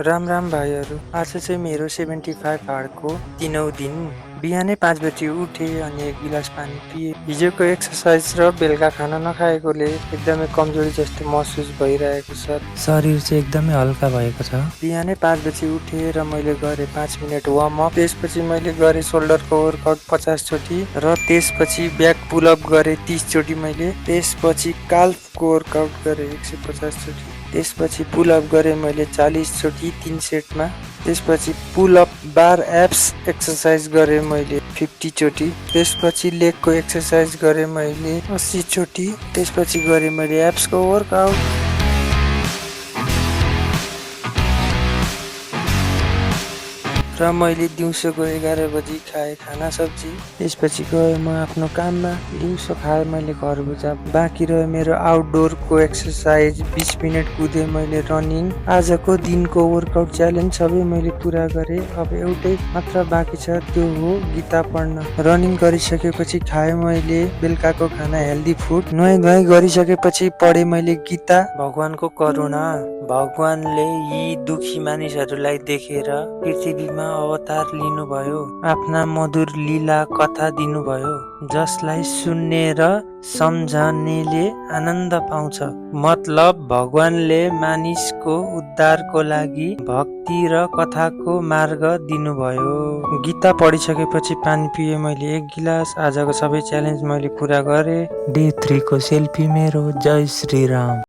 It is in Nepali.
राम राम भाइहरू। आज चाहिँ मेरो 75 हार्डको 3औं दिन। बिहानै 5 बजी उठे अनि 1 गिलास पानी पिएँ। हिजोको एक्सर्साइज र बेलुका खाना नखाएकोले एकदमै कमजोरी जस्तो महसुस भइरहेको छ। शरीर चाहिँ एकदमै हल्का भएको छ। बिहानै 5 बजी उठे र मैले गरेँ 5 मिनट वार्म अप। त्यसपछि मैले गरेँ सोल्डरको वर्कआउट 50 चोटि र त्यसपछि ब्याक पुलअप गरेँ 30 चोटि मैले। त्यसपछि काल्फको वर्कआउट गरेँ 150 चोटि। त्यसपछि पुलअप गरेँ मैले 40 चोटि 3 सेटमा। त्यसपछि पुलअप बार एप्स एक्सर्साइज गरेँ मैले 50 चोटि। त्यसपछि लेगको एक्सर्साइज गरेँ मैले 80 चोटि। त्यसपछि गरेँ मैले एप्सको वर्कआउट। र मैले दिउँसोको 11 बजी खाएँ खाना सब्जी। त्यसपछि गएँ म आफ्नो काममा। दिउँसो खाएँ मैले खरबुजा। बाँकी रह्यो मेरो आउटडोरको एक्सर्साइज 20 मिनट कुदेँ मैले रनिङ। आजको दिनको वर्कआउट च्यालेन्ज सबै मैले पुरा गरेँ। अब एउटै मात्र बाँकी छ, त्यो हो गीता पढ्न। रनिङ गरिसकेपछि खाएँ मैले बेलुकाको खाना हेल्दी फुड। नुहाई गरिसकेपछि पढेँ मैले गीता। भगवानको करुणा। भगवानले यी दुखी मानिसहरूलाई देखेर पृथ्वीमा अवतार लिनुभयो। आफ्ना मधुर लीला कथा दिनुभयो, जसलाई सुन्ने र सम्झनेले आनन्द पाउँछ। मतलब भगवानले मानिसको उद्धारको लागि भक्ति र कथाको मार्ग दिनुभयो। गीता पढिसकेपछि पानी पिएँ मैले 1 गिलास। आजको सबै च्यालेन्ज मैले पुरा गरेँ। डे 3 को सेल्फी मेरो। जय श्री राम।